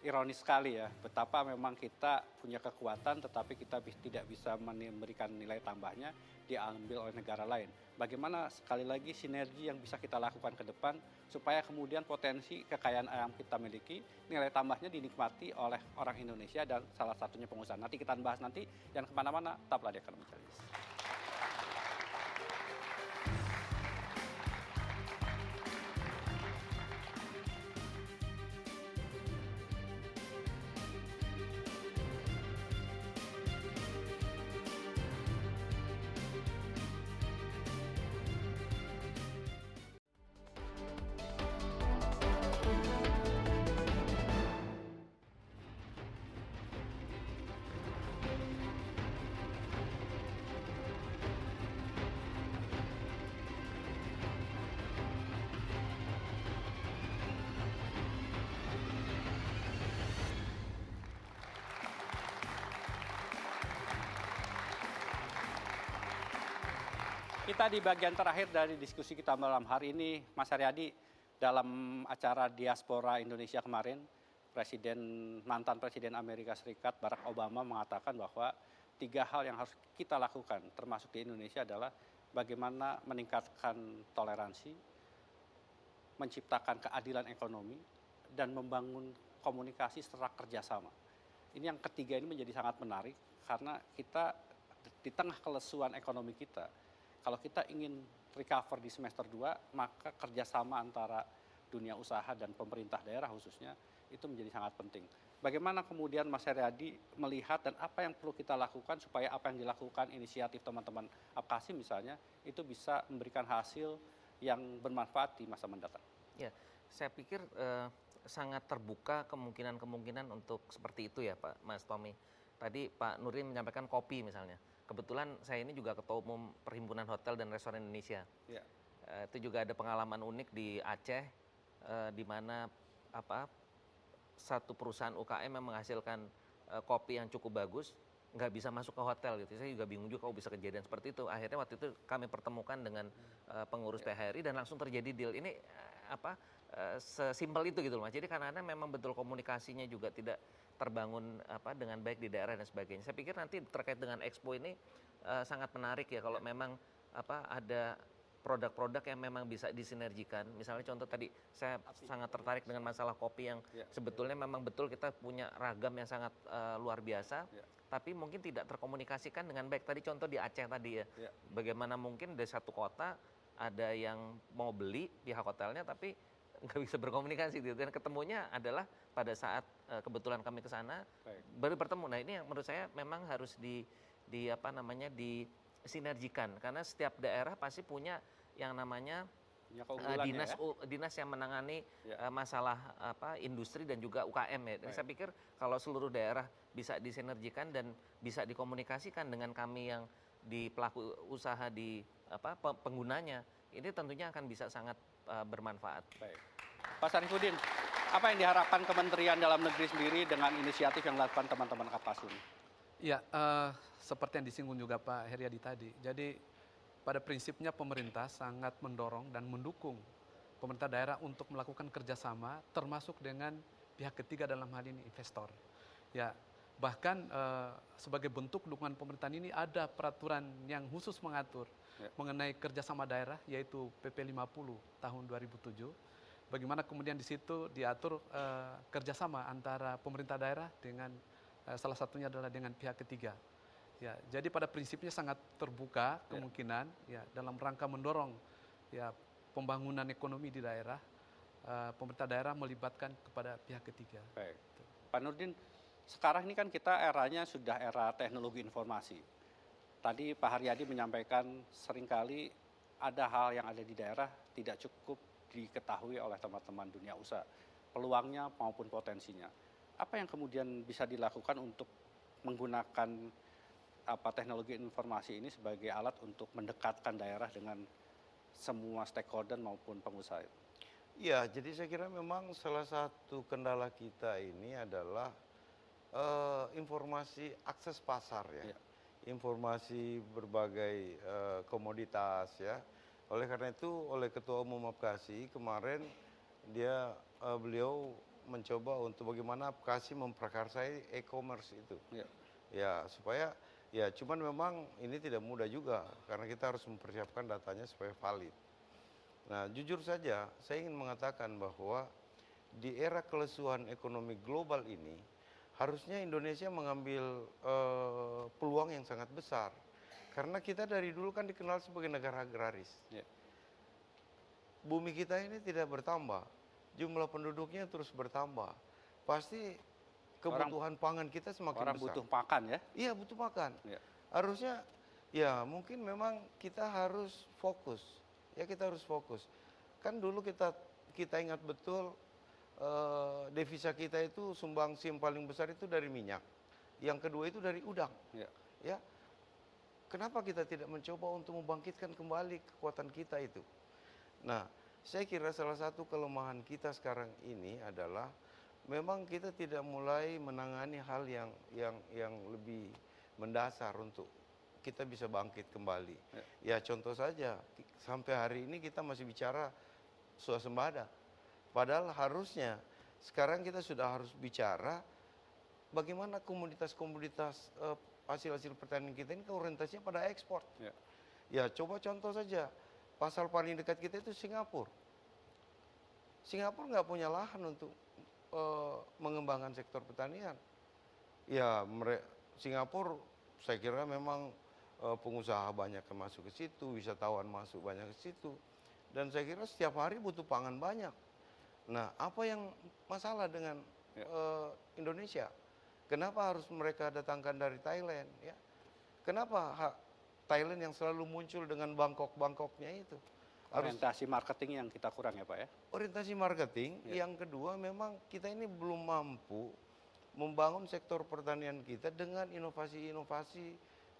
ironis sekali ya, betapa memang kita punya kekuatan tetapi kita tidak bisa memberikan nilai tambahnya, diambil oleh negara lain. Bagaimana sekali lagi sinergi yang bisa kita lakukan ke depan supaya kemudian potensi kekayaan yang kita miliki, nilai tambahnya dinikmati oleh orang Indonesia dan salah satunya pengusaha. Nanti kita bahas nanti, jangan kemana-mana, tetaplah di Ekonomi Challenge. Kita di bagian terakhir dari diskusi kita malam hari ini, Mas Haryadi, dalam acara Diaspora Indonesia kemarin, mantan Presiden Amerika Serikat Barack Obama mengatakan bahwa 3 hal yang harus kita lakukan, termasuk di Indonesia, adalah bagaimana meningkatkan toleransi, menciptakan keadilan ekonomi, dan membangun komunikasi serta kerjasama. Ini yang ketiga ini menjadi sangat menarik karena kita di tengah kelesuan ekonomi kita, kalau kita ingin recover di semester 2, maka kerjasama antara dunia usaha dan pemerintah daerah khususnya itu menjadi sangat penting. Bagaimana kemudian Mas Haryadi melihat dan apa yang perlu kita lakukan supaya apa yang dilakukan inisiatif teman-teman apkasi misalnya itu bisa memberikan hasil yang bermanfaat di masa mendatang? Ya, saya pikir sangat terbuka kemungkinan-kemungkinan untuk seperti itu ya Pak Mas Tommy. Tadi Pak Nurdin menyampaikan kopi misalnya. Kebetulan saya ini juga Ketua Umum Perhimpunan Hotel dan Restoran Indonesia. Itu juga ada pengalaman unik di Aceh, di mana satu perusahaan UKM yang menghasilkan kopi yang cukup bagus, nggak bisa masuk ke hotel gitu. Saya juga bingung juga kalau bisa kejadian seperti itu. Akhirnya waktu itu kami pertemukan dengan pengurus PHRI dan langsung terjadi deal. Ini sesimpel itu gitu loh Mas. Jadi kadang-kadang memang betul komunikasinya juga tidak terbangun dengan baik di daerah dan sebagainya. Saya pikir nanti terkait dengan Expo ini sangat menarik ya kalau memang ada produk-produk yang memang bisa disinergikan. Misalnya contoh tadi saya sangat tertarik dengan masalah kopi yang sebetulnya memang betul kita punya ragam yang sangat luar biasa, tapi mungkin tidak terkomunikasikan dengan baik. Tadi contoh di Aceh tadi ya, bagaimana mungkin dari satu kota ada yang mau beli pihak hotelnya tapi nggak bisa berkomunikasi gitu. Dan ketemunya adalah pada saat kebetulan kami ke sana baru bertemu. Nah ini yang menurut saya memang harus disinergikan karena setiap daerah pasti punya yang namanya dinas yang menangani masalah industri dan juga UKM ya. Dan saya pikir kalau seluruh daerah bisa disinergikan dan bisa dikomunikasikan dengan kami yang di pelaku usaha di penggunanya, ini tentunya akan bisa sangat bermanfaat. Baik. Pak Sarifudin, apa yang diharapkan Kementerian Dalam Negeri sendiri dengan inisiatif yang dilakukan teman-teman Kapasum? Ya, seperti yang disinggung juga Pak Heriadi tadi. Jadi pada prinsipnya pemerintah sangat mendorong dan mendukung pemerintah daerah untuk melakukan kerjasama, termasuk dengan pihak ketiga dalam hal ini investor. Ya, bahkan sebagai bentuk dukungan pemerintahan ini ada peraturan yang khusus mengatur mengenai kerjasama daerah, yaitu PP 50 tahun 2007. Bagaimana kemudian di situ diatur kerjasama antara pemerintah daerah dengan salah satunya adalah dengan pihak ketiga. Ya, jadi pada prinsipnya sangat terbuka kemungkinan ya dalam rangka mendorong ya pembangunan ekonomi di daerah, pemerintah daerah melibatkan kepada pihak ketiga. Baik. Pak Nurdin, sekarang ini kan kita eranya sudah era teknologi informasi. Tadi Pak Haryadi menyampaikan seringkali ada hal yang ada di daerah tidak cukup diketahui oleh teman-teman dunia usaha, peluangnya maupun potensinya. Apa yang kemudian bisa dilakukan untuk menggunakan teknologi informasi ini sebagai alat untuk mendekatkan daerah dengan semua stakeholder maupun pengusaha? Ya, jadi saya kira memang salah satu kendala kita ini adalah informasi akses pasar ya. Informasi berbagai komoditas ya. Oleh karena itu, oleh Ketua Umum Apkasi kemarin beliau mencoba untuk bagaimana Apkasi memprakarsai e-commerce itu. Ya, supaya ya cuman memang ini tidak mudah juga karena kita harus mempersiapkan datanya supaya valid. Nah, jujur saja saya ingin mengatakan bahwa di era kelesuan ekonomi global ini harusnya Indonesia mengambil peluang yang sangat besar. Karena kita dari dulu kan dikenal sebagai negara agraris. Bumi kita ini tidak bertambah, jumlah penduduknya terus bertambah. Pasti kebutuhan pangan kita semakin besar. Orang butuh makan ya? Iya, butuh makan. Harusnya ya mungkin memang kita harus fokus. Ya, kita harus fokus. Kan dulu kita ingat betul devisa kita itu sumbangsi yang paling besar itu dari minyak. Yang kedua itu dari udang. Ya. Kenapa kita tidak mencoba untuk membangkitkan kembali kekuatan kita itu? Nah, saya kira salah satu kelemahan kita sekarang ini adalah memang kita tidak mulai menangani hal yang lebih mendasar untuk kita bisa bangkit kembali. Ya, contoh saja, sampai hari ini kita masih bicara swasembada. Padahal harusnya sekarang kita sudah harus bicara bagaimana komoditas-komoditas hasil-hasil pertanian kita ini orientasinya pada ekspor. Ya, coba contoh saja, pasar paling dekat kita itu Singapura. Singapura nggak punya lahan untuk mengembangkan sektor pertanian. Ya, Singapura saya kira memang pengusaha banyak yang masuk ke situ, wisatawan masuk banyak ke situ. Dan saya kira setiap hari butuh pangan banyak. Nah, apa yang masalah dengan Indonesia? Kenapa harus mereka datangkan dari Thailand? Ya, kenapa Thailand yang selalu muncul dengan Bangkok-Bangkoknya itu? Orientasi marketing yang kita kurang ya Pak ya? Orientasi marketing, yang kedua memang kita ini belum mampu membangun sektor pertanian kita dengan inovasi-inovasi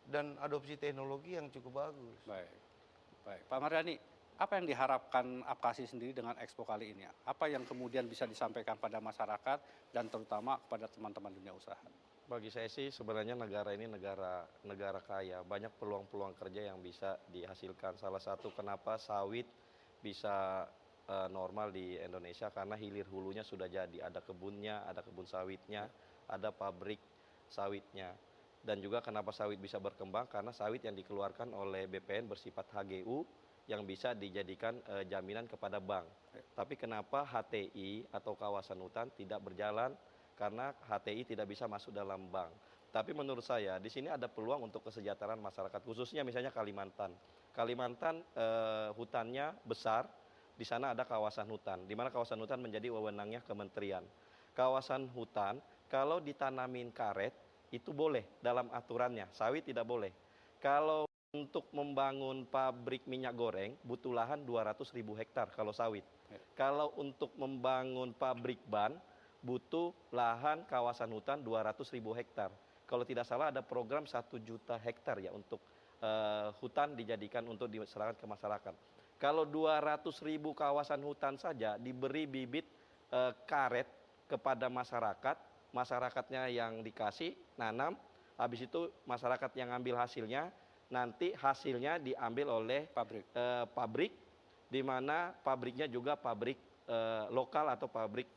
dan adopsi teknologi yang cukup bagus. Baik. Pak Mardhani, apa yang diharapkan Apkasi sendiri dengan Expo kali ini? Apa yang kemudian bisa disampaikan pada masyarakat dan terutama kepada teman-teman dunia usaha? Bagi saya sih sebenarnya negara ini negara kaya, banyak peluang-peluang kerja yang bisa dihasilkan. Salah satu kenapa sawit bisa normal di Indonesia karena hilir hulunya sudah jadi, ada kebunnya, ada kebun sawitnya, ada pabrik sawitnya. Dan juga kenapa sawit bisa berkembang karena sawit yang dikeluarkan oleh BPN bersifat HGU yang bisa dijadikan jaminan kepada bank. Tapi kenapa HTI atau kawasan hutan tidak berjalan? Karena HTI tidak bisa masuk dalam bank. Tapi menurut saya di sini ada peluang untuk kesejahteraan masyarakat, khususnya misalnya Kalimantan. Kalimantan hutannya besar, di sana ada kawasan hutan, di mana kawasan hutan menjadi wewenangnya kementerian. Kawasan hutan kalau ditanamin karet itu boleh dalam aturannya, sawit tidak boleh. Kalau untuk membangun pabrik minyak goreng butuh lahan 200.000 hektar kalau sawit. Kalau untuk membangun pabrik ban butuh lahan kawasan hutan 200.000 hektar. Kalau tidak salah ada program 1 juta hektar ya untuk hutan dijadikan untuk diserahkan ke masyarakat. Kalau 200.000 kawasan hutan saja diberi bibit karet kepada masyarakat, masyarakatnya yang dikasih nanam, habis itu masyarakat yang ngambil hasilnya, nanti hasilnya diambil oleh pabrik, di mana pabriknya juga pabrik lokal atau pabrik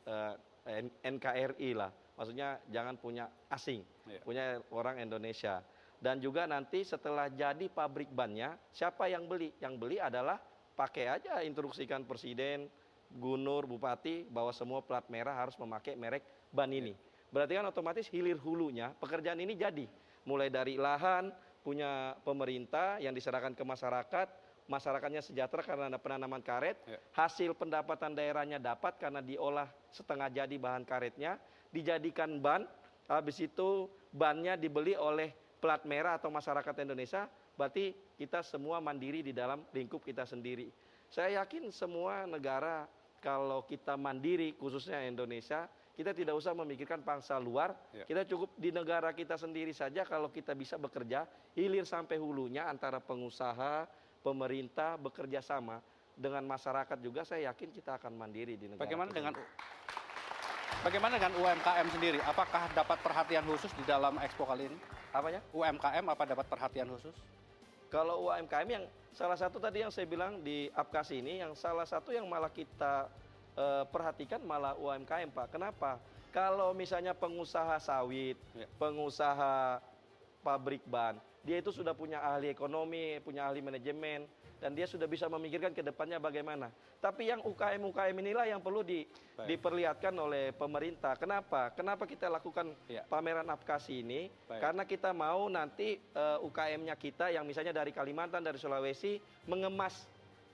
NKRI lah. Maksudnya jangan punya asing, punya orang Indonesia. Dan juga nanti setelah jadi pabrik bannya, siapa yang beli? Yang beli adalah pakai aja instruksikan Presiden, Gubernur, Bupati, bahwa semua plat merah harus memakai merek ban ini. Berarti kan otomatis hilir hulunya pekerjaan ini jadi. Mulai dari lahan, punya pemerintah yang diserahkan ke masyarakat, masyarakatnya sejahtera karena ada penanaman karet, hasil pendapatan daerahnya dapat karena diolah setengah jadi bahan karetnya, dijadikan ban, habis itu bannya dibeli oleh plat merah atau masyarakat Indonesia, berarti kita semua mandiri di dalam lingkup kita sendiri. Saya yakin semua negara kalau kita mandiri, khususnya Indonesia, kita tidak usah memikirkan pangsa luar, kita cukup di negara kita sendiri saja kalau kita bisa bekerja, hilir sampai hulunya antara pengusaha, pemerintah, bekerja sama dengan masyarakat juga, saya yakin kita akan mandiri di negara. Bagaimana dengan UMKM sendiri? Apakah dapat perhatian khusus di dalam Expo kali ini? Apanya? UMKM apa dapat perhatian khusus? Kalau UMKM yang salah satu tadi yang saya bilang di Apkasi ini, yang salah satu yang malah kita perhatikan malah UMKM, Pak. Kenapa? Kalau misalnya pengusaha sawit, pengusaha pabrik ban, dia itu sudah punya ahli ekonomi, punya ahli manajemen, dan dia sudah bisa memikirkan ke depannya bagaimana. Tapi yang UKM-UKM inilah yang perlu diperlihatkan oleh pemerintah. Kenapa? Kenapa kita lakukan pameran Apkasi ini? Karena kita mau nanti UKM-nya kita yang misalnya dari Kalimantan, dari Sulawesi, mengemas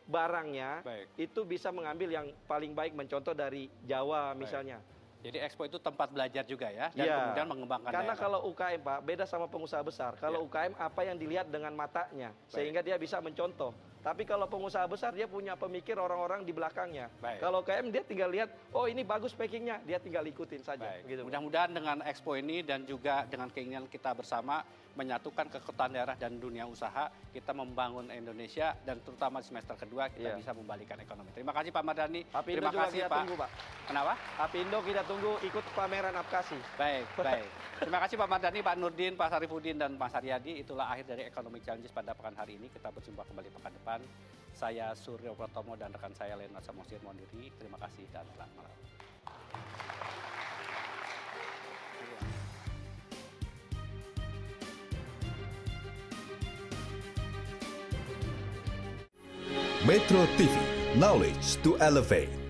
barangnya, itu bisa mengambil yang paling baik, mencontoh dari Jawa misalnya. Jadi Expo itu tempat belajar juga ya, dan kemudian mengembangkan karena daerah. Kalau UKM, Pak, beda sama pengusaha besar. Kalau UKM apa yang dilihat dengan matanya, sehingga dia bisa mencontoh. Tapi kalau pengusaha besar, dia punya pemikir orang-orang di belakangnya. Kalau UKM, dia tinggal lihat, oh ini bagus packingnya, dia tinggal ikutin saja. Gitu. Mudah-mudahan dengan Expo ini dan juga dengan keinginan kita bersama menyatukan kekuatan daerah dan dunia usaha, kita membangun Indonesia dan terutama di semester kedua kita bisa membalikan ekonomi. Terima kasih Pak Mardhani. Apindo Terima juga kasih kita Pak. Tunggu, Pak. Kenapa? Apindo kita tunggu ikut pameran Apkasi. Baik. Terima kasih Pak Mardhani, Pak Nurdin, Pak Sarifudin, dan Mas Haryadi. Itulah akhir dari Economic Challenges pada pekan hari ini. Kita berjumpa kembali pekan depan. Saya Suryo Pratomo dan rekan saya Leonard Samosir mohon diri. Terima kasih dan selamat malam. Metro TV, knowledge to elevate.